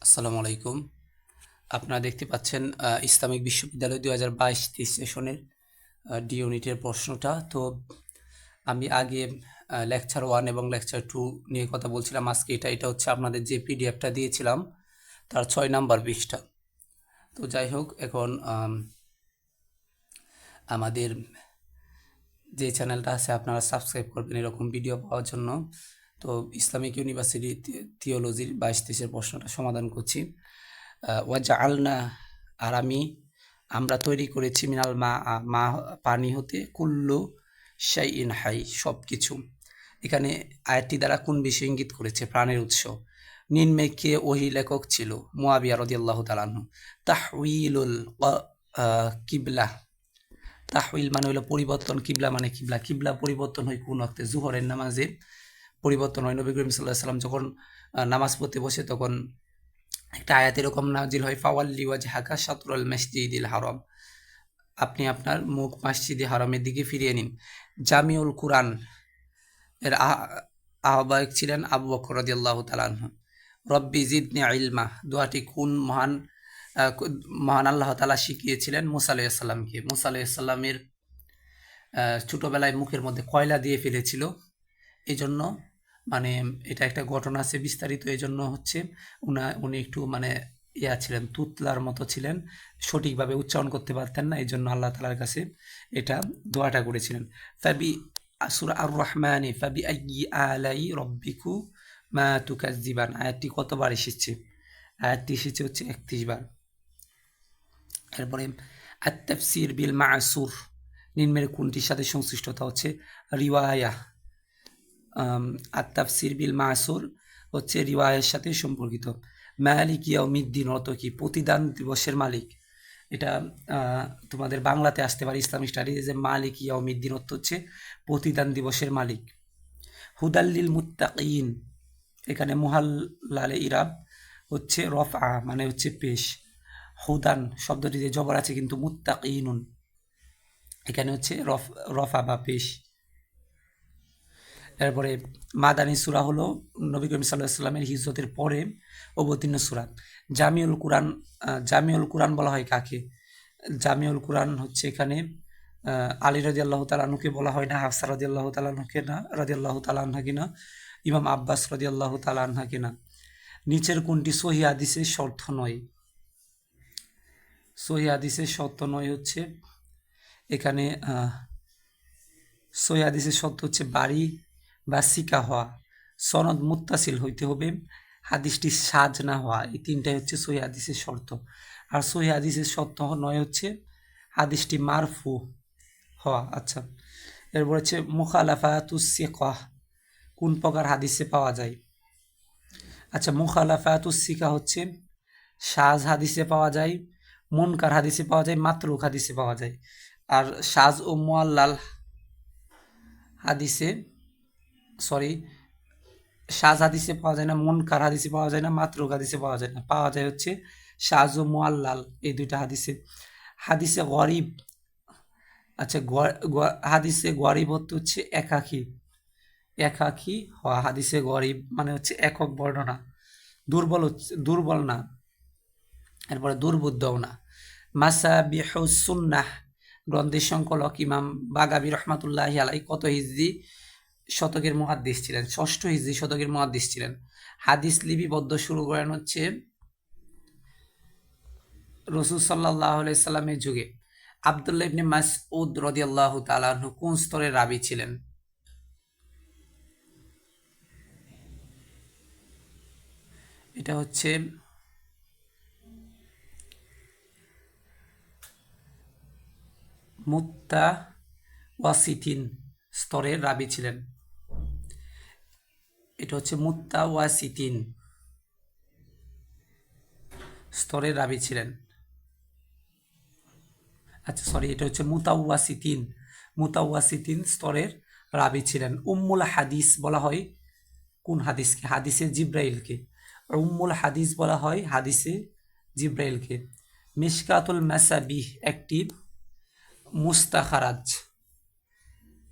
আসসালামু আলাইকুম। আপনারা দেখতে পাচ্ছেন ইসলামিক বিশ্ববিদ্যালয় ২০২২-২৩ সেশনের ডি ইউনিটের প্রশ্নটা। তো আমি আগে লেকচার 1 এবং লেকচার 2 নিয়ে কথা বলছিলাম। আজকে এটা হচ্ছে আপনাদের যে পিডিএফটা দিয়েছিলাম তার 6 নাম্বার পৃষ্ঠা। তো যাই হোক, এখন আমাদের যে চ্যানেলটা আছে আপনারা সাবস্ক্রাইব করবেন এরকম ভিডিও পাওয়ার জন্য। তো ইসলামিক ইউনিভার্সিটি থিওলজির ২২-২৩-এর প্রশ্নটা সমাধান করছি। ওয়াজআলনা, আর আমরা তৈরি করেছি মিনাল মা পানি হতে কুল্লু শাইইন হাই, সব কিছু। এখানে আয়াতটি দ্বারা কোন বিষয় ইঙ্গিত করেছে? প্রাণের উৎস। নিম্নে ওহি লেখক ছিল? মুয়াবিয়া রাদিয়াল্লাহু তাআলা আনহু। তাহউইলুল কিবলা, তাহউইল মানে হলো পরিবর্তন, কিবলা মানে কিবলা। কিবলা পরিবর্তন হয় কোন ওয়াক্তে? জুহরের নামাজে পরিবর্তন হয়। নবী করিম সাল্লাল্লাহু আলাইহি ওয়াসাল্লাম যখন নামাজ পড়তে বসে তখন একটা আয়াত এরকম নাজিল হয়, ফাওয়াল্লি ওয়াজহাকা শাতরুল মসজিদিল হারাম, আপনি আপনার মুখ মসজিদে হারামের দিকে ফিরিয়ে নিন। জামিউল কুরআন এর আহ্বায়ক ছিলেন আবু বকর রাদিয়াল্লাহু তাআলা আনহু। রব্বি জিদনি ইলমা দোয়াটি কোন মহান আল্লাহ তাআলা শিখিয়েছিলেন মুসা আলাইহিস সালামকে? মুসা আলাইহিস সালামের ছোটবেলায় মুখের মধ্যে কয়লা দিয়ে ফেলেছিল, এই জন্য মানে এটা একটা ঘটনা আছে বিস্তারিত। এই জন্য হচ্ছে উনি একটু মানে ছিলেন, তুতলার মতো ছিলেন, সঠিকভাবে উচ্চারণ করতে পারতেন না, এই জন্য আল্লাহ তালার কাছে এটা দোয়াটা করেছিলেন। ফাবি সূরা আর রহমানে ফাবি আইয়ি আলাই রব্বিকু মা তুকাজ্জিবান আয়াতটি কতবার এসেছে? আয়াতটি এসেছে হচ্ছে 31 বার। এরপরে আত তাফসির বিল মাসুর নিম্নের কোনটির সাথে সংশ্লিষ্টতা? হচ্ছে রিওয়ায়া। আর তাফসির বিল মাসুর হচ্ছে রিওয়ায়ের সাথে সম্পর্কিত। মালিক ইয়াউমিদ্দিন অর্থ কি? প্রতিদান দিবসের মালিক। এটা তোমাদের বাংলাতে আসতে পারে ইসলামিক স্টাডিজে। মালিক ইয়াউমিদ্দিন অর্থ হচ্ছে প্রতিদান দিবসের মালিক। হুদাল্লিল মুত্তাকিন, এখানে মুহাল্লালে ইরাব হচ্ছে রফআ মানে হচ্ছে পেশ। হুদান শব্দটি যে জবর আছে কিন্তু মুত্তাকিনুন, এখানে হচ্ছে রফা বা পেশ। এরপরে মাদানী সূরা হলো নবী করিম সাল্লাল্লাহু আলাইহি ওয়াসাল্লামের হিজরতের পরে অবতীর্ণ সূরা। জামিউল কুরআন বলা হয় কাকে? জামিউল কুরআন হচ্ছে এখানে আলী রাদিয়াল্লাহু তাআলা আনহুকে বলা হয় না, হাফসা রাদিয়াল্লাহু তাআলা আনহুকে না, রাদিয়াল্লাহু তাআলা আনহাকে না, ইমাম আব্বাস রাদিয়াল্লাহু তাআলা আনহাকে না। নিচের কোনটি সহিহ হাদিসের শর্ত নয়? সহিহ হাদিসের শর্ত নয় হচ্ছে এখানে সহিহ হাদিসের শর্ত হচ্ছে বাড়ি বা সিকা হওয়া, সনদ মুত্তাসিল হইতে হবে, হাদিসটি সাজ না হওয়া, এই তিনটাই হচ্ছে সহিহ হাদিসের শর্ত। আর সহিহ হাদিসের শর্ত নয় হচ্ছে হাদিসটি মারফু হওয়া। আচ্ছা, এরপর হচ্ছে মুখালাফাতুস সিকাহ কোন প্রকার হাদিসে পাওয়া যায়? আচ্ছা, মুখালাফাতুস সিকা হচ্ছে সাজ হাদিসে পাওয়া যায়, মুনকার হাদিসে পাওয়া যায়, মাতরুক হাদিসে পাওয়া যায়। আর সাজ ও মুআল্লাল হাদিসে সাজ হাদিসে পাওয়া যায় না, মুনকার হাদিসে পাওয়া যায় না, মাতরুক হাদিসে পাওয়া যায় না, পাওয়া যায় হচ্ছে সাজ ও মুআল্লাল, এই দুইটা হাদিসে। হাদিসে গরিব, আচ্ছা হাদিসে গরিব হচ্ছে একাকী, একাকী হওয়া। হাদিসে গরিব মানে হচ্ছে একক বর্ণনা, দুর্বল না, এরপরে দুর্বুদ্ধও না। মাসাবিহুস সুন্নাহ গ্রন্থের সংকলক ইমাম বাগাবী রহমাতুল্লাহি আলাইহি কত হিজরি শতকের মুহাদ্দিস ছিলেন? 6ষ্ঠ হিজরি শতকের মুহাদ্দিস ছিলেন। হাদিস লিপিবদ্ধ শুরু করেন হচ্ছে রাসূল সাল্লাল্লাহু আলাইহি সাল্লামের যুগে। আব্দুল্লাহ ইবনে মাসউদ রাদিয়াল্লাহু তাআলা আনহু কোন স্তরের রাবী ছিলেন? এটা হচ্ছে মুত্তাওয়াসিতিন স্তরের রাবী ছিলেন। এটা হচ্ছে মুত্তাওয়াসিতিন স্তরের রাবী ছিলেন। আচ্ছা সরি, এটা হচ্ছে মুতাওয়াসিতিন স্তরের রাবী ছিলেন। উম্মুল হাদিস বলা হয় কোন হাদিসকে? হাদিসে জিব্রাইলকে। উম্মুল হাদিস বলা হয় হাদিসে জিব্রাইলকে। মিশকাতুল মাসাবিহ একটি মুস্তাখারাজ,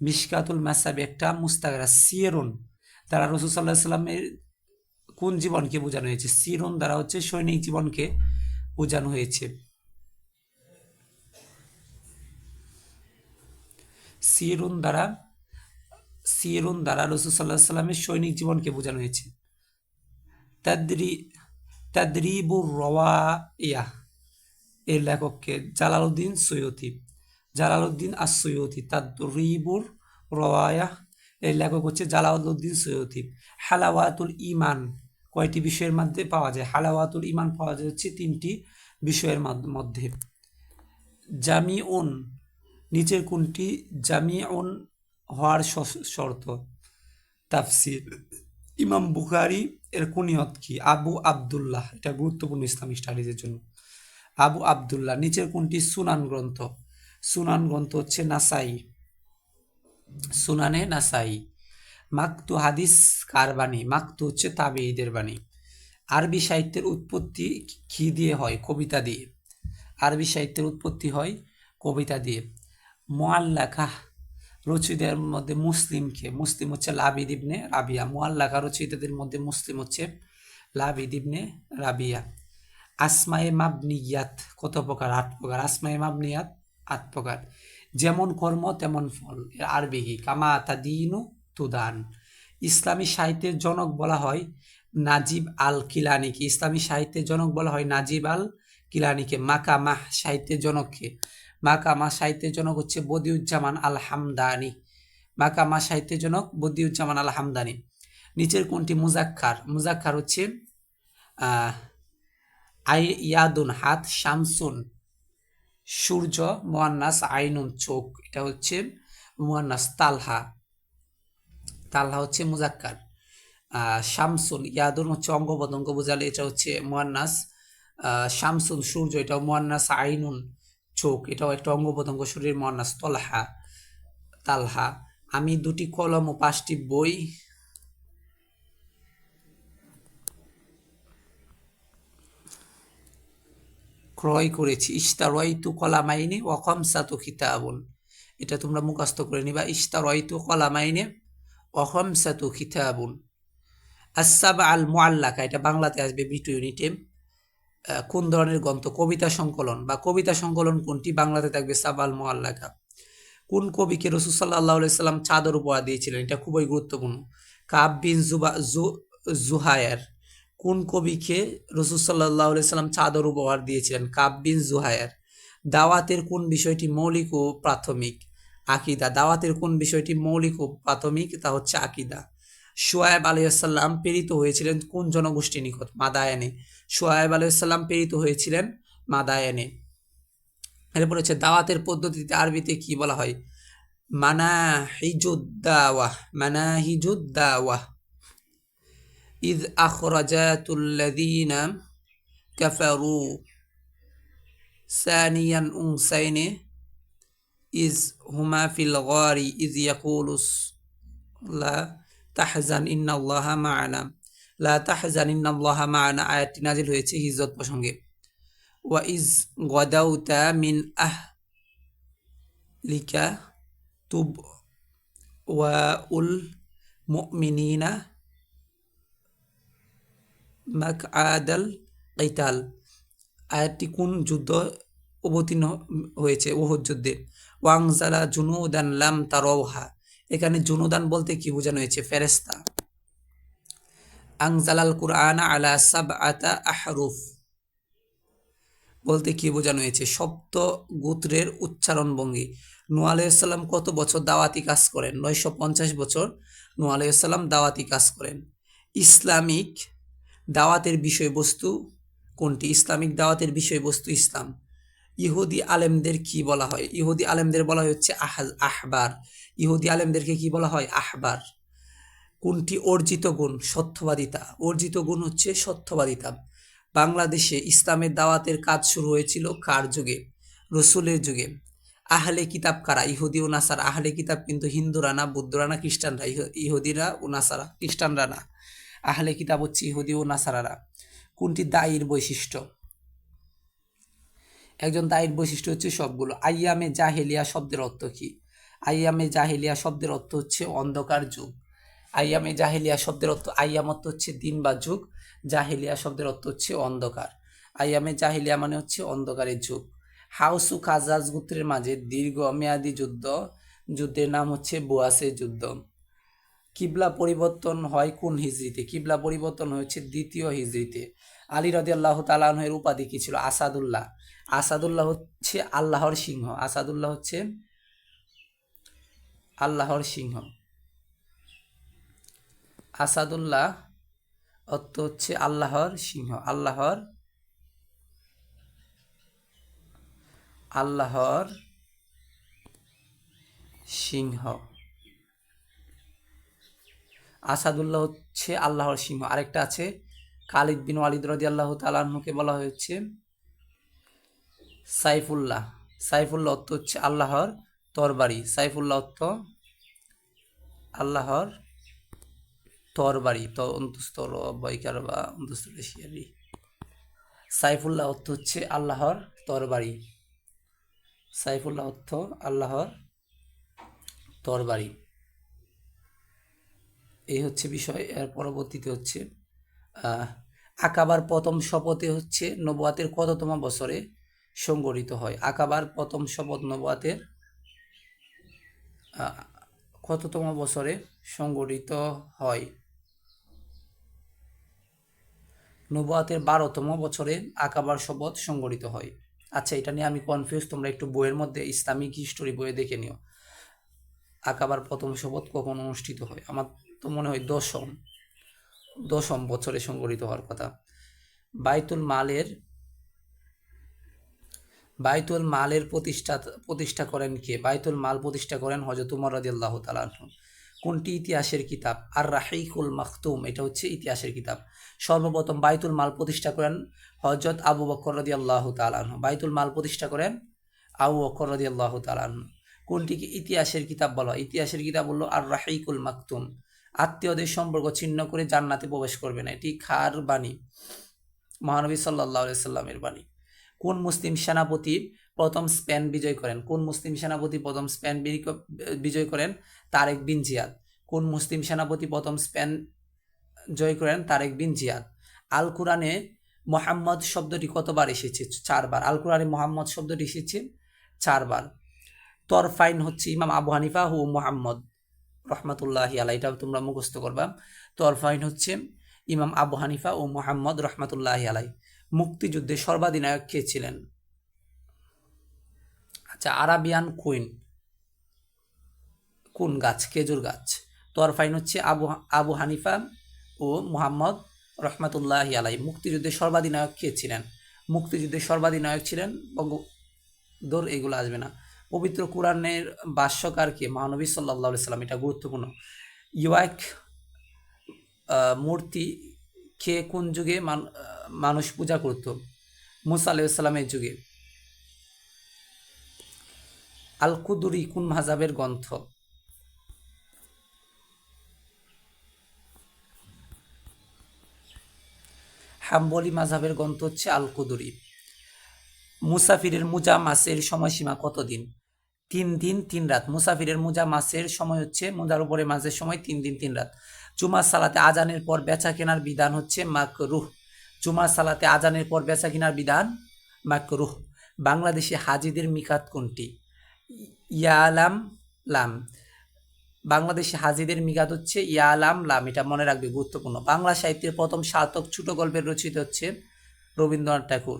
মিশকাতুল মাসাবি একটা মুস্তাখারাজ সিয়রুন দ্বারা রাসূল সাল্লাল্লাহু আলাইহি সাল্লামের কোন জীবনকে বোঝানো হয়েছে? সিরুন দ্বারা হচ্ছে সৈনিক জীবনকে বোঝানো হয়েছে। সিরুন দ্বারা রাসূল সাল্লাল্লাহু আলাইহি সাল্লামের সৈনিক জীবনকে বোঝানো হয়েছে। তাদরিবুর রওয়াইয়া এর লেখককে জালালউদ্দিন সৈয়দী, জালালউদ্দিন আস-সৈয়দী। তাদরিবুর রওয়াইয়া এর লেখক হচ্ছে জালালউদ্দিন সৈয়দী। হালাওয়াতুল ঈমান কয়টি বিষয়ের মধ্যে পাওয়া যায়? হালাওয়াতুল ঈমান পাওয়া যায় হচ্ছে 3টি বিষয়ের মধ্যে। জামিউন নিচের কোনটি জামিউন হওয়ার শর্ত? তাফসির। ইমাম বুখারী এর কুনিয়ত কি? আবু আব্দুল্লাহ। এটা গুরুত্বপূর্ণ ইসলামিক স্টাডিজের জন্য। আবু আব্দুল্লাহ। নিচের কোনটি সুনান গ্রন্থ? সুনান গ্রন্থ হচ্ছে নাসাই, সুনানে নাসাই। মাকতু হাদিস কার বাণী? মাকতু হচ্ছে তাবেঈদের বাণী। আরবি সাহিত্যের উৎপত্তি কি দিয়ে হয়? কবিতা দিয়ে। আরবি সাহিত্যের উৎপত্তি হয় কবিতা দিয়ে। মুআল্লাকা রচয়িতাদের মধ্যে মুসলিমকে? মুসলিম হচ্ছে লাবিদ ইবনে রাবিয়া। মুআল্লাকা রচয়িতাদের মধ্যে মুসলিম হচ্ছে লাবিদ ইবনে রাবিয়া। আসমায়ে মাবনিয়াত কত প্রকার? 8 প্রকার। আসমায়ে মাবনিয়াত 8 প্রকার। যেমন কর্ম তেমন ফল এর আরবি কি? কামা তাদিনু তুদান। ইসলামী সাহিত্যের জনক বলা হয় নাজিব আল কিলানিকে। ইসলামী সাহিত্যের জনক বলা হয় নাজিব আল কিলানিকে। মাকামাহ সাহিত্যের জনককে? মাকামা সাহিত্যের জনক হচ্ছে বদিউজ্জামান আল হামদানি। মাকামা সাহিত্যের জনক বদিউজ্জামান আল হামদানি। নিচের কোনটি মুজাক্কার? মুজাক্কার হচ্ছে ইয়াদুন হাত, শামসুন সূর্য, মুয়ান্নাস আইনুন চোখ, এটা হচ্ছে মুয়ান্নাস। তালহা, তালহা হচ্ছে মুজাক্কার। শামসুন ইয়াদুন হচ্ছে অঙ্গ প্রত্যঙ্গ বোঝালে, এটা হচ্ছে মুয়ান্নাস। শামসুন সূর্য, এটাও মুয়ান্নাস। আইনুন চোখ, এটাও একটা অঙ্গ প্রত্যঙ্গ শরীর, মুয়ান্নাস। তলহা তালহা। আমি 2টি কলম ও 5টি বই ক্রয় করেছি। ইশতারাইতু কলামাইনি ওয়া খামসাতু কিতাবুন। এটা তোমরা মুখস্থ করে নিবা। ইশতারাইতু কলামাইনি ওয়া খামসাতু কিতাবুন। আস-সাবআ আল মুআল্লাকা এটা বাংলাতে আসবে B2 ইউনিটে। কোন ধরনের গ্রন্থ? কবিতা সংকলন বা কবিতা সংকলন কোনটি? বাংলাতে থাকবে সাবআ আল মুআল্লাকা। কোন কবিকে রাসূল সাল্লাল্লাহু আলাইহি সাল্লাম চাদর উপহার দিয়েছিলেন? এটা খুবই গুরুত্বপূর্ণ। কাব বিন জুহায়ের। কোন কবিকে রাসূল সাল্লাল্লাহু আলাইহি সাল্লাম চাদর উপহার দিয়েছিলেন? কাব বিন জুহায়ের। দাওয়াতের কোন বিষয়টি মৌলিক ও প্রাথমিক? আকীদা। দাওয়াতের কোন বিষয়টি মৌলিক ও প্রাথমিক? তা হচ্ছে আকীদা। শুআয়ব আলাইহিস সালাম প্রেরিত হয়েছিলেন কোন জনগোষ্ঠীর নিকট? মাদায়ানে। শুআয়ব আলাইহিস সালাম প্রেরিত হয়েছিলেন মাদায়ানে। এরপর হচ্ছে দাওয়াতের পদ্ধতিতে আরবিতে কি বলা হয়? মানাহিজুদ দাওয়াহ, মানাহিজুদ দাওয়াহ। ইয আখরাজাতুল্লাযীনা কাফারু সানিয়ান উনসাইনি ইয হুমা ফিল গারি ইয ইয়াকুলু লা তাহজান ইন্নাল্লাহা মা'ানা। লা তাহজান ইন্নাল্লাহা মা'ানা আয়াতটি নাজিল হয়েছে হিজরত প্রসঙ্গে। ওয়া ইয গাদাউতা মিন আহলিকা তুবওয়াউল মুমিনিনা মাকআদাল কিতাল। আয়াতটি কোন যুদ্ধ অবতীর্ণ হয়েছে? উহুদ যুদ্ধে। ওয়াংজালা জুনুদান লাম তারাউহা। এখানে জুনুদান বলতে কি বোঝানো হয়েছে? ফেরেশতা। আনজালাল কুরআনা আলা সাবআতা আহরুফ বলতে কি বোঝানো হয়েছে? সপ্ত গোত্রের উচ্চারণ ভঙ্গি। নূহ আলাইহিস সালাম কত বছর দাওয়াতি কাজ করেন? 950 বছর নূহ আলাইহিস সালাম দাওয়াতি কাজ করেন। ইসলামিক দাওয়াতের বিষয়বস্তু কোনটি? ইসলামিক দাওয়াতের বিষয়বস্তু ইসলাম। ইহুদি আলেমদের কি বলা হয়? ইহুদি আলেমদের বলা হয় হচ্ছে আহবার। ইহুদি আলেমদেরকে কি বলা হয়? আহবার। কোনটি অর্জিত গুণ? সত্যবাদিতা। অর্জিত গুণ হচ্ছে সত্যবাদিতা। বাংলাদেশে ইসলামের দাওয়াতের কাজ শুরু হয়েছিল কার যুগে? রসুলের যুগে। আহলে কিতাব কারা? ইহুদি ও নাসারা। আহলে কিতাব কিন্তু হিন্দুরা না, বৌদ্ধরা না, খ্রিস্টানরা। ইহুদিরা ও নাসারা, খ্রিস্টানরা না। আহলে কিতাব হচ্ছে ইহুদি ও নাসারারা। কোনটি দায়ীর বৈশিষ্ট্য? একজন দায়ীর বৈশিষ্ট্য হচ্ছে সবগুলো। আইয়ামে জাহেলিয়া শব্দের অর্থ কি? আইয়ামে জাহেলিয়া শব্দের অর্থ হচ্ছে অন্ধকার যুগ। আইয়ামে জাহিলিয়া শব্দের অর্থ, আইয়াম অর্থ হচ্ছে দিন বা যুগ, জাহিলিয়া শব্দের অর্থ হচ্ছে অন্ধকার। আইয়ামে জাহিলিয়া মানে হচ্ছে অন্ধকারের যুগ। হাউস ও খাজাজ গোত্রের মাঝে দীর্ঘমেয়াদী যুদ্ধের নাম হচ্ছে বুয়াসের যুদ্ধ। কিবলা পরিবর্তন হয় কোন হিজরিতে? কিবলা পরিবর্তন হয়েছে দ্বিতীয় হিজরিতে। আলী রাদিয়াল্লাহু তাআলা আনহুর উপাধি কি ছিল? আসাদুল্লাহ। আসাদুল্লাহ হচ্ছে আল্লাহর সিংহ। আসাদুল্লাহ হচ্ছে আল্লাহর সিংহ। আসাদুল্লাহ অর্থ হচ্ছে আল্লাহর সিংহ। আল্লাহর সিংহ। আসাদুল্লাহ হচ্ছে আল্লাহর সিংহ। আরেকটা আছে খালিদ বিন ওয়ালিদ রাদিয়াল্লাহু তাআলা আনহুকে বলা হয়েছে সাইফুল্লাহ। সাইফুল্লাহ অর্থ হচ্ছে আল্লাহর তরবারি। সাইফুল্লাহ অর্থ আল্লাহর তরবারি। তো অন্তস্তর বৈকার বা অন্তস্তর শিয়ারি। সাইফুল্লাহ অর্থ হচ্ছে আল্লাহর তরবারি। সাইফুল্লাহ অর্থ আল্লাহর তরবারি। এই হচ্ছে বিষয়। এর পরবর্তীতে হচ্ছে আকাবার প্রথম শপথে হচ্ছে নবুয়াতের কততম বছরে সংগঠিত হয়? আকাবার প্রথম শপথ নবুয়াতের কততম বছরে সংগঠিত হয়? নবুয়াতের 12তম বছরে আকাবার শপথ সংগঠিত হয়। আচ্ছা, এটা নিয়ে আমি কনফিউজ, তোমরা একটু বইয়ের মধ্যে ইসলামিক হিস্টোরি বইয়ে দেখে নিও আকাবার প্রথম শপথ কখন অনুষ্ঠিত হয়। আমার তো মনে হয় দশম বছরে সংগঠিত হওয়ার কথা। বাইতুল মালের প্রতিষ্ঠা করেন কে? বাইতুল মাল প্রতিষ্ঠা করেন হযরত উমর রাদিয়াল্লাহু তাআলা আনহু। কোনটি ইতিহাসের কিতাব? আর রাহিকুল মাখতুম, এটা হচ্ছে ইতিহাসের কিতাব। সর্বপ্রথম বাইতুল মাল প্রতিষ্ঠা করেন হযরত আবু বকর রাদিয়াল্লাহু তাআলা আনহু। বাইতুল মাল প্রতিষ্ঠা করেন আবু বকর রাদিয়াল্লাহু তাআলা আনহু। কোনটিকে ইতিহাসের কিতাব বলা? ইতিহাসের কিতাব হলো আর রাহিকুল মাকতুম। আত্মীয়দের সম্পর্ক ছিন্ন করে জান্নাতে প্রবেশ করবে না, এটি খার বাণী, মহানবী সাল্লাল্লাহু আলাইহি সাল্লামের বাণী। কোন মুসলিম সেনাপতি প্রথম স্পেন বিজয় করেন? কোন মুসলিম সেনাপতি প্রথম স্পেন বিজয় করেন? তারেক বিন জিয়াদ। কোন মুসলিম সেনাপতি প্রথম স্পেন জয় করেন? তারেক বিন জিয়াদ। আল কোরআনে মোহাম্মদ শব্দটি কতবার এসেছে? 4 বার। আল কোরআনে মোহাম্মদ শব্দটি এসেছে 4 বার। তরফাইন হচ্ছে ইমাম আবু হানিফা ও মোহাম্মদ রহমাতুল্লাহি আলাইহি, এটা তোমরা মুখস্থ করবা। তরফাইন হচ্ছে ইমাম আবু হানিফা ও মোহাম্মদ রহমাতুল্লাহি আলাইহি। মুক্তিযুদ্ধে সর্বাধিনায়ক কে ছিলেন? আচ্ছা, আরাবিয়ান কুইন কোন গাছ? খেজুর গাছ। তরফাইন হচ্ছে আবু হানিফা ও মুহাম্মদ রহমাতুল্লাহি আলাইহি। মুক্তিযুদ্ধে সর্বাধিনায়ক কে ছিলেন? মুক্তিযুদ্ধে সর্বাধিনায়ক ছিলেন এগুলো আসবে না। পবিত্র কোরআনের ভাষ্যকার কে? মহানবী সাল্লাল্লাহু আলাইহি সাল্লাম, এটা গুরুত্বপূর্ণ। ইউয়াক মূর্তি কে কোন যুগে মানুষ পূজা করত? মুসা আলাইহিস সালামের যুগে। আল কুদুরি কোন মাযহাবের গ্রন্থ? হাম্বলি মাযহাবের গ্রন্থ হচ্ছে আল কুদুরি। মুসাফিরের মুজা মাসের সময়সীমা কতদিন? 3 দিন 3 রাত। মুসাফিরের মুজা মাসের সময় হচ্ছে, মুজার উপরে মাসের সময় 3 দিন 3 রাত। জুমার সালাতে আজানের পর বেচা কেনার বিধান হচ্ছে মাকরুহ। জুমার সালাতে আজানের পর বেচা কেনার বিধান মাকরুহ। বাংলাদেশে হাজিদের মিকাত কোনটি? ইয়ালাম লাম। বাংলাদেশে হাজিদের মিকাত হচ্ছে ইয়ালাম লাম, এটা মনে রাখবে, গুরুত্বপূর্ণ। বাংলা সাহিত্যের প্রথম সার্থক ছোট গল্পের রচিত হচ্ছে রবীন্দ্রনাথ ঠাকুর।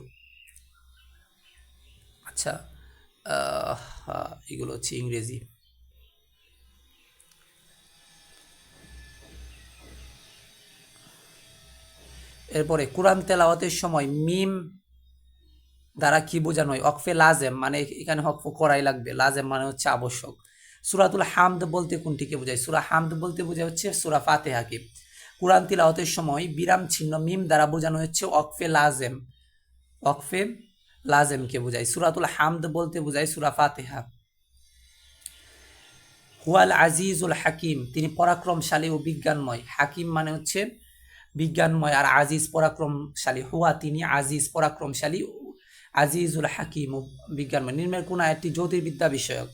আচ্ছা, এগুলো হচ্ছে ইংরেজি। এরপরে কোরআন তেলাওয়াতের সময় মিম দ্বারা কি বোঝানো হয়? ওয়াকফে লাজেম, মানে এখানে হকফ করাই লাগবে। লাজেম মানে হচ্ছে আবশ্যক। সূরাতুল হামদ বলতে কোনটিকে বোঝায়? সূরা হামদ বলতে বোঝায় হচ্ছে সূরা ফাতিহাকে। কোরআন তিলাওয়াতের সময় বিরাম চিহ্ন মিম দ্বারা বোঝানো হচ্ছে ওয়াকফে লাজেম। ওয়াকফে লাজেমকে বোঝায়। সূরাতুল হামদ বলতে বোঝায় সূরা ফাতিহা। হুয়াল আজিজুল হাকিম, তিনি পরাক্রমশালী ও বিজ্ঞানময়। হাকিম মানে হচ্ছে বিজ্ঞানময়, আর আজিজ পরাক্রমশালী। হুয়া তিনি, আজিজ পরাক্রমশালী, আজিজুল হাকিম ও বিজ্ঞানময়। নিম্নের কোন আয়াতটি জ্যোতির্বিদ্যা বিষয়ক?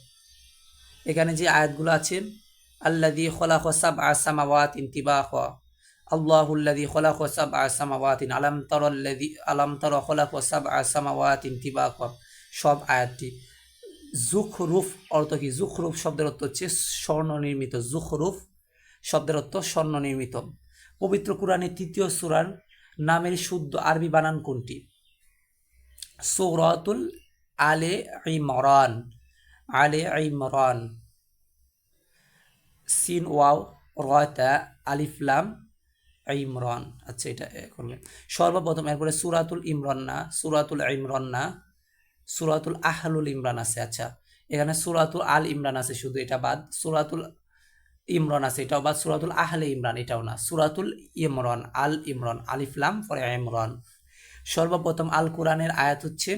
এখানে যে আয়াতগুলো আছে আল্লাযী খলাকা সাবআ সামাওয়াতিন তিবাকা, আল্লাহুল্লাযী খলাকা সাবআ সামাওয়াতিন, আলাম তারা খলাকা সাবআ সামাওয়াতিন তিবাকা, সব আয়াতটি। জুখরুফ অর্থ কি? জুখরুফ শব্দের অর্থ হচ্ছে স্বর্ণ নির্মিত। জুখরুফ শব্দের অর্থ স্বর্ণ নির্মিত। পবিত্র কোরআনের তৃতীয় সূরার নামের শুদ্ধ আরবি বানান কোনটি? সূরাতুল আলে ইমরান। আলে ইমরান। সিন ওয়াও রয়তা আলিফ লাম ইমরান। আচ্ছা, এটা করবে সর্বপ্রথম। এরপরে সূরাতুল ইমরান না, সূরাতুল ইমরান না, সূরাতুল আহলুল ইমরান আছে। আচ্ছা, এখানে সূরাতুল আল ইমরান আছে, শুধু এটা বাদ। সূরাতুল ইমরান আছে, এটাও বাদ। সূরাতুল আহলে ইমরান এটাও না। সূরাতুল ইমরান, আল ইমরান, আলিফ লাম পরে ইমরান। সর্বপ্রথম আল কোরআনের আয়াত হচ্ছে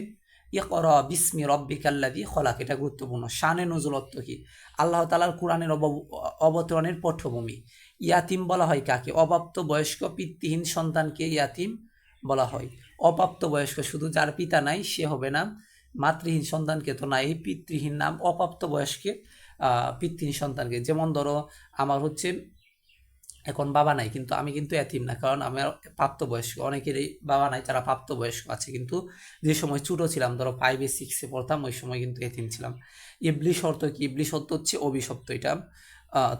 ইকরা বিসমি রব্বিকাল্লাযী খলাক। এটা গুরুত্বপূর্ণ। শানে নজুল অর্থ কি? আল্লাহ তাআলার কোরআনের অবতরণের পটভূমি। ইয়াতিম বলা হয় কাকে? অপ্রাপ্ত বয়স্ক পিতৃহীন সন্তানকে ইয়াতিম বলা হয়। অপ্রাপ্ত বয়স্ক শুধু যার পিতা নাই সে হবে না, মাতৃহীন সন্তানকে তো নাই, পিতৃহীন নাম অপ্রাপ্ত বয়স্কে পিতৃহীন সন্তানকে। যেমন ধরো আমার হচ্ছে এখন বাবা নাই, কিন্তু আমি কিন্তু এতিম না, কারণ আমার প্রাপ্তবয়স্ক। অনেকেরই বাবা নাই, তারা প্রাপ্তবয়স্ক আছে, কিন্তু যে সময় ছোটো ছিলাম, ধরো 5-6 পড়তাম, ওই সময় কিন্তু এতিম ছিলাম। ইবলিশ অর্থ কি? ইবলিশ অর্থ হচ্ছে অভিশপ্ত। এটা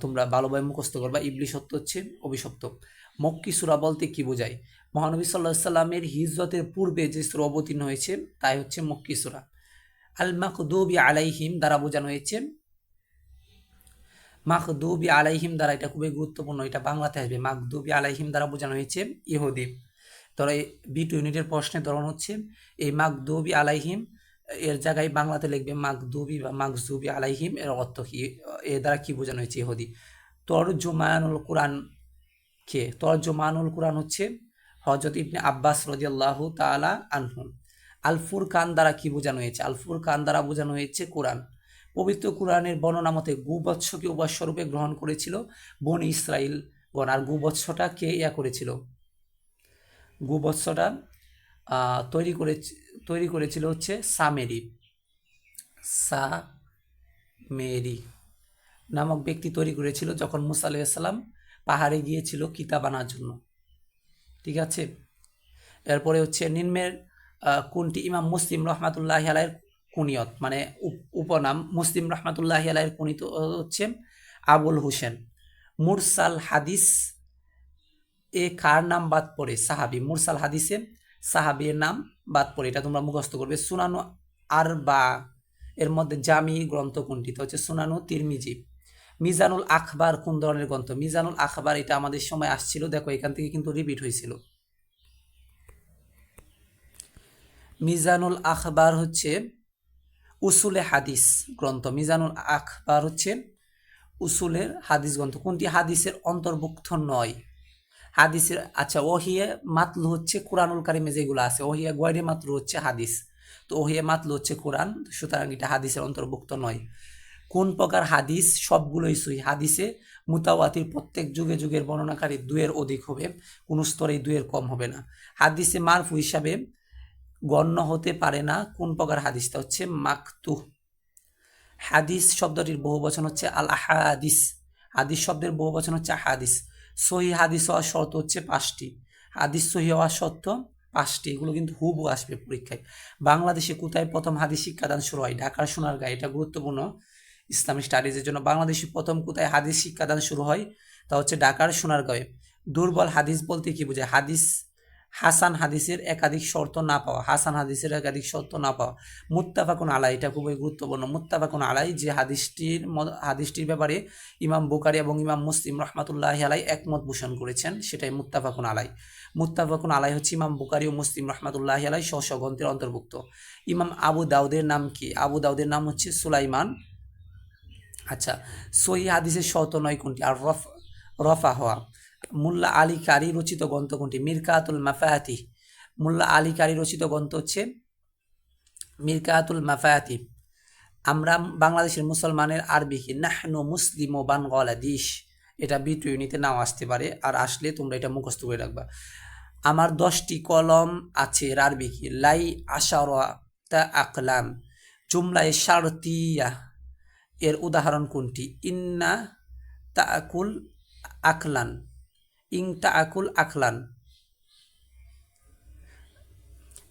তোমরা ভালোভাবে মুখস্থ করবা। ইবলিশ অর্থ হচ্ছে অভিশপ্ত। মক্কি সূরা বলতে কি বোঝায়? মহানবী সাল্লাল্লাহু আলাইহি সাল্লামের হিজরতের পূর্বে যে সূরা অবতীর্ণ হয়েছে তাই হচ্ছে মক্কি সূরা। আল মাকদুবি আলাইহিম দ্বারা বোঝানো হয়েছে, মাকদুবি আলাইহিম দ্বারা, এটা খুবই গুরুত্বপূর্ণ, এটা বাংলাতে আসবে। মাকদুবি আলাইহিম দ্বারা বোঝানো হয়েছে ইহুদি। ধরো B2 ইউনিটের প্রশ্নের ধরন হচ্ছে এই মাকদুবি আলাইহিম, এর জায়গায় বাংলাতে লিখবে মাকদুবি বা মাকজুবি আলাইহিম, এর অর্থ কি? এর দ্বারা কি বোঝানো হয়েছে ইহুদি। তরজুমানুল কোরআন কে? তরজুমানুল কোরআন হচ্ছে হযরত ইবনে আব্বাস রাদিয়াল্লাহু তাআলা আনহু। আল ফুরকান দ্বারা কি বোঝানো হয়েছে? আল ফুরকান দ্বারা বোঝানো হয়েছে কোরআন। পবিত্র কোরআনের বর্ণনা মতে গোবৎসকে উপাস্যরূপে গ্রহণ করেছিল বনি ইসরাইলগণ। আর গোবৎসটা কে করেছিল? গোবৎসটা তৈরি করেছিল হচ্ছে সামেরি। সামেরি নামক ব্যক্তি তৈরি করেছিল যখন মুসা আলাইহিস সালাম পাহাড়ে গিয়েছিল কিতাব আনার জন্য। ঠিক আছে। এরপরে হচ্ছে নিম্নের কোনটি ইমাম মুসলিম রহমাতুল্লাহি আলাইহির কুনিয়ত, মানে উপনাম? মুসলিম রহমাতুল্লাহি আলাইহির কুনিত হচ্ছে আবুল হোসেন। মুরসাল হাদিস এ কার নাম বাদ পড়ে? সাহাবি। মুরসাল হাদিসে সাহাবির নাম বাদ পড়ে, এটা তোমরা মুখস্থ করবে। সুনানু আরবা এর মধ্যে জামি গ্রন্থ কোনটি? তো হচ্ছে সুনানু তিরমিজি। মিজানুল আখবার কোন ধরনের গ্রন্থ? মিজানুল আখবার এটা আমাদের সময় আসছিল, দেখো এখান থেকে কিন্তু রিপিট হয়েছিল। মিজানুল আখবার হচ্ছে উসুলে হাদিস গ্রন্থ। মিজানুল আখবার হচ্ছে উসুলের হাদিস গ্রন্থ। কোনটি হাদিসের অন্তর্ভুক্ত নয়? হাদিসের, আচ্ছা, ওহিয়ে মাতলু হচ্ছে কোরআনুল কারিমে যেগুলো আছে, ওহিয়ে গয়রে মাতলু হচ্ছে হাদিস, তো ওহিয়ে মাতলু হচ্ছে কোরআন, সুতরাং এটা হাদিসের অন্তর্ভুক্ত নয়। কোন প্রকার হাদিস? সবগুলোই সহিহ। হাদিসে মুতাওয়াতির প্রত্যেক যুগে যুগের বর্ণনাকারী 2-এর অধিক হবে, কোনো স্তরেই 2-এর কম হবে না। হাদিসে মারফু হিসাবে গণ্য হতে পারে না কোন প্রকার হাদিসটা? হচ্ছে মাকতুহ। হাদিস শব্দটির বহুবচন হচ্ছে আল আহাদিস। হাদিস শব্দের বহুবচন হচ্ছে আহাদিস। সহি হাদিস হওয়ার শর্ত হচ্ছে 5টি। হাদিস সহি হওয়ার শর্ত 5টি, এগুলো কিন্তু হুবহু আসবে পরীক্ষায়। বাংলাদেশে কোথায় প্রথম হাদিস শিক্ষাদান শুরু হয়? ঢাকার সোনারগাঁয়ে। এটা গুরুত্বপূর্ণ ইসলামিক স্টাডিজের জন্য। বাংলাদেশে প্রথম কোথায় হাদিস শিক্ষাদান শুরু হয়? তা হচ্ছে ঢাকার সোনারগাঁয়ে। দুর্বল হাদিস বলতে কি বোঝায়? হাদিস হাসান হাদিসের একাধিক শর্ত না পাওয়া। হাসান হাদিসের একাধিক শর্ত না পাওয়া। মুত্তাফাকুন আলাই, এটা খুবই গুরুত্বপূর্ণ। মুত্তাফাকুন আলাই যে হাদিসটির ব্যাপারে ইমাম বুখারী এবং ইমাম মুসলিম রহমাতুল্লাহি আলাই একমত পোষণ করেছেন, সেটাই মুত্তাফাকুন আলাই। মুত্তাফাকুন আলাই হচ্ছে ইমাম বুখারী ও মুসলিম রহমাতুল্লাহি আলাই স্ব গ্রন্থের অন্তর্ভুক্ত। ইমাম আবু দাউদের নাম কি? আবু দাউদের নাম হচ্ছে সুলাইমান। আচ্ছা, সহি হাদিসের শর্ত নয় কোনটি? আর রফা হওয়া। মুল্লা আলী কারি রচিত গ্রন্থ কোনটি? মিরকাতুল মাফাতিহ। মুল্লা আলী কারি রচিত গ্রন্থ হচ্ছে মিরকাতুল মাফাতিহ। আমরা বাংলাদেশের মুসলমানের আরবি কি? নাহনু মুসলিম ও বাংলাদেশ। এটা B2 ইউনিটে নাও আসতে পারে, আর আসলে তোমরা এটা মুখস্থ করে রাখবা। আমার 10টি কলম আছে এর আরবি কি? লাই আশারাতা আকলাম। জুমলায়ে শারতিয়া এর উদাহরণ কোনটি? ইন্না তাকুল আকলান, ইং তাকুল আকলান,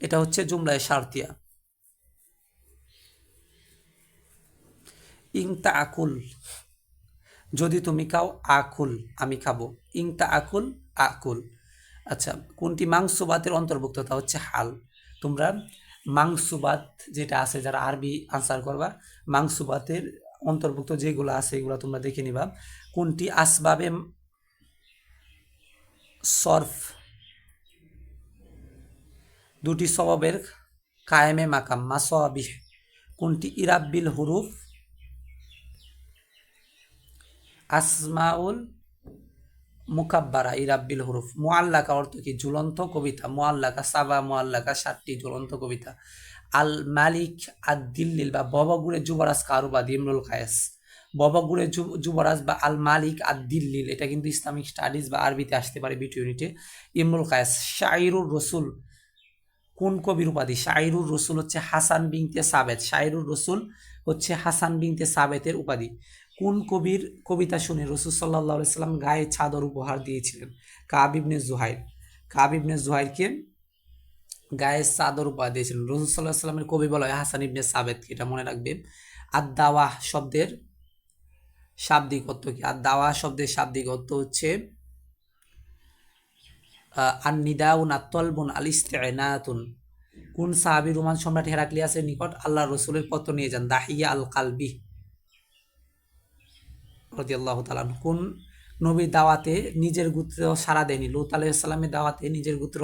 এটা হচ্ছে জুমলায় শারতিয়া। ইং তাকুল, যদি তুমি খাও, আকুল, আমি খাবো, ইং তাকুল আকুল। আচ্ছা, কোনটি মাংসুবাতের অন্তর্ভুক্ত, তা হচ্ছে হাল। তোমরা মাংসুবাত যেটা আছে, যারা আরবি আনসার করবা, মাংসুবাতের অন্তর্ভুক্ত যেগুলো আছে এগুলো তোমরা দেখে নিবা। কোনটি আসবাবে সরফ, দুটি সবাবের কায়েমে মাকাম, মাসাবিহ। কোনটি ইরাব্বিল হুরুফ, আসমাউল মুকাব্বারা, ইরাব্বিল হুরুফ। মুআল্লাকা অর্থ কি, ঝুলন্ত কবিতা, মুআল্লাকা সাবা মুআল্লাকা 7টি ঝুলন্ত কবিতা। আল মালিক আদ দিল্লিল বা ববগুড়ে যুবরাজ কার উপাধি, ইমরুল কায়েস। ববগুড়ে যুবরাজ বা আল মালিক আদ দিল্লিল, এটা কিন্তু ইসলামিক স্টাডিজ বা আরবিতে আসতে পারে বিটি ইউনিটে, ইমরুল কায়েস। শাইরুর রসুল, কোন কবির উপাধি, শাইরুর রসুল হচ্ছে হাসান বিনতে সাবেত, শাইরুর রসুল হচ্ছে হাসান বিনতে সাবেতের উপাধি। কোন কবির কবিতা শুনে রসুল সাল্লাল্লাহু আলাইহি সাল্লাম গায়ে চাদর উপহার দিয়েছিলেন, কাব ইবনে জুহাইর। কাব ইবনে জুহাইরকে গায়ে চাদর উপহার দিয়েছিলেন। রসুল সাল্লাল্লাহু আলাইহি সাল্লামের কবি বলা হয় হাসান ইবনে সাবেতকে, এটা মনে রাখবে। আদ-দাওয়াহ শব্দের শাব্দিক অর্থ কি, আদ-দাওয়াহ শব্দের শাব্দিক অর্থ হচ্ছে আন-নিদাউন আত-তলবুন আল-ইস্তি'নাতুন। কোন সাহাবী রোমান সম্রাট হেরাক্লিয়াসের নিকট আল্লাহর রাসূলের পত্র নিয়ে যান, দাহিয়া আল কালবি রাদিয়াল্লাহু তাআলা। কোন নবীর দাওয়াতে নিজের গোত্র সাড়া দেয়নি, লূত আলাইহিস সালামের দাওয়াতে নিজের গোত্র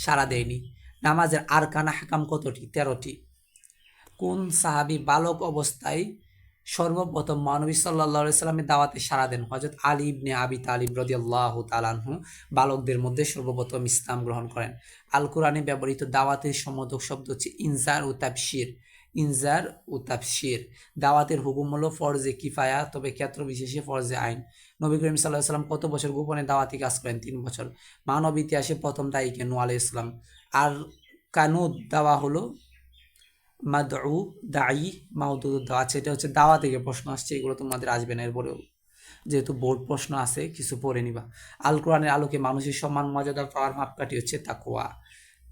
সাড়া দেয়নি। নামাজের আরকান আহকাম কতটি, 13টি। কোন সাহাবী বালক অবস্থায় সর্বপ্রথম মহানবী সাল্লাল্লাহু আলাইহি সাল্লামের দাওয়াতে সাড়া দেন, হযরত আলী ইবনে আবি তালিব রাদিয়াল্লাহু তাআলা আনহু বালকদের মধ্যে সর্বপ্রথম ইসলাম গ্রহণ করেন। আল কোরআনে ব্যবহৃত দাওয়াতের সম্বোধক শব্দ হচ্ছে ইনজার ও তাবশির, ইনজার ও তাবশির। দাওয়াতের হুকুম হলো ফরজে কিফায়া, তবে ক্ষেত্র বিশেষে ফরজে আইন। নবী করিম সাল্লাল্লাহু আলাইহি সাল্লাম কত বছর গোপনে দাওয়াতি কাজ করেন, 3 বছর। মানব ইতিহাসে প্রথম দায়ীকে নূহ আলাইহিস সালাম। আর কানুদ দাওয়া হলো মাদউ দায়ী মাউদুদ দাওয়া, সেটা হচ্ছে দাওয়া থেকে প্রশ্ন আসছে, এগুলো তোমাদের আসবে না, এরপরেও যেহেতু বোর্ড প্রশ্ন আছে কিছু পড়ে নিবা। আল কোরআনের আলোকে মানুষের সম্মান মর্যাদা পাওয়ার মাপকাঠি হচ্ছে তাকওয়া।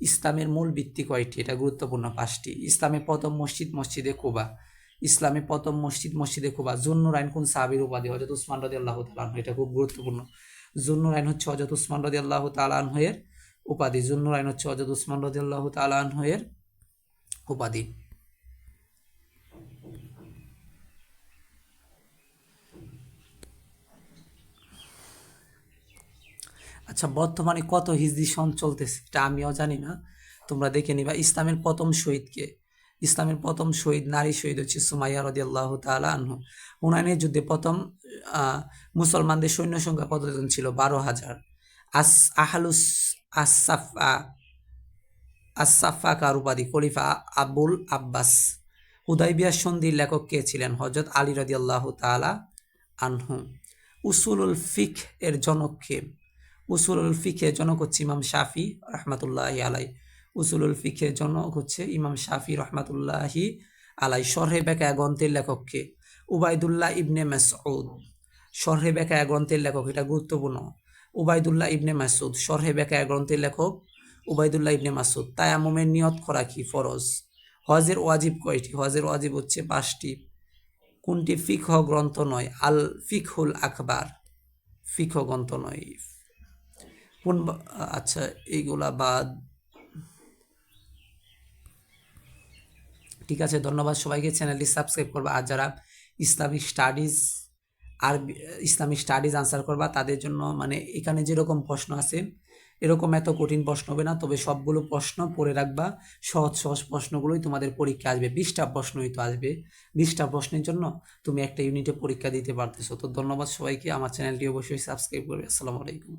ইসলামের মূল ভিত্তি কয়টি, এটা গুরুত্বপূর্ণ 5টি। ইসলামের প্রথম মসজিদ মসজিদে কুবা, ইসলামের প্রথম মসজিদ মসজিদে কুবা। যুন্নুরাইন কোন সাহাবীর উপাধি, হযরত উসমান রাদিয়াল্লাহু তাআলা আনহু, এটা খুব গুরুত্বপূর্ণ। যুন্নুরাইন হচ্ছে হযরত উসমান রাদিয়াল্লাহু তাআলা আনহু এর উপাধি, যুন্নুরাইন হচ্ছে হযরত উসমান রাদিয়াল্লাহু তাআলা আনহু এর উপাধি। আচ্ছা, বর্তমানে কত হিজরি সন চলতেছে এটা আমিও জানি না, তোমরা দেখে নিবা। ইসলামের প্রথম শহীদকে, ইসলামের প্রথম শহীদ নারী শহীদ হচ্ছে সুমাইয়া রাদিয়াল্লাহু তাআলা আনহু। হুনাইনের যুদ্ধে প্রথম মুসলমানদের সৈন্য সংখ্যা কতজন ছিল, 12,000। আস আহলুস আসাফা, আসাফা কার উপাধি, খলিফা আবুল আব্বাস। হুদাইবিয়া সন্ধির লেখক কে ছিলেন, হযরত আলী রাদিয়াল্লাহু তাআলা আনহু। উসুলুল ফিকহ এর জনক কে, উসুলুল ফিকহের জনক হচ্ছে ইমাম শাফি রহমাতুল্লাহি আলাই। উসুলুল ফিকহের জনক হচ্ছে ইমাম শাফি রহমাতুল্লাহি আলাই। শরহে বেকায়া গ্রন্থের লেখক কে, উবাইদুল্লাহ ইবনে মাসউদ। শরহে বেকায়া গ্রন্থের লেখক, এটা গুরুত্বপূর্ণ, উবাইদুল্লাহ ইবনে মাসউদ। শরহে বেকায়া গ্রন্থের লেখক উবাইদুল্লাহ ইবনে মাসউদ। তায়াম্মুমের নিয়ত করা কি, ফরজ। হজের ওয়াজিব কয়টি, হজের ওয়াজিব হচ্ছে 5টি। কোনটি ফিকহ গ্রন্থ নয়, আল ফিকহুল আকবার, ফিকহ গ্রন্থ নয়। আচ্ছা, এইগুলা বাদ, ঠিক আছে। ধন্যবাদ সবাইকে, চ্যানেলটি সাবস্ক্রাইব করবা। আর যারা ইসলামিক স্টাডিজ আর ইসলামিক স্টাডিজ আনসার করবা তাদের জন্য মানে এখানে যেরকম প্রশ্ন আছে এরকম এত কঠিন প্রশ্ন হবে না, তবে সবগুলো প্রশ্ন পড়ে রাখবা। সহজ সহজ প্রশ্নগুলোই তোমাদের পরীক্ষা আসবে, 20টা প্রশ্নই তো আসবে। 20টা প্রশ্নের জন্য তুমি একটা ইউনিটে পরীক্ষা দিতে পারতেছো। তো ধন্যবাদ সবাইকে, আমার চ্যানেলটি অবশ্যই সাবস্ক্রাইব করবে। আসসালামু আলাইকুম।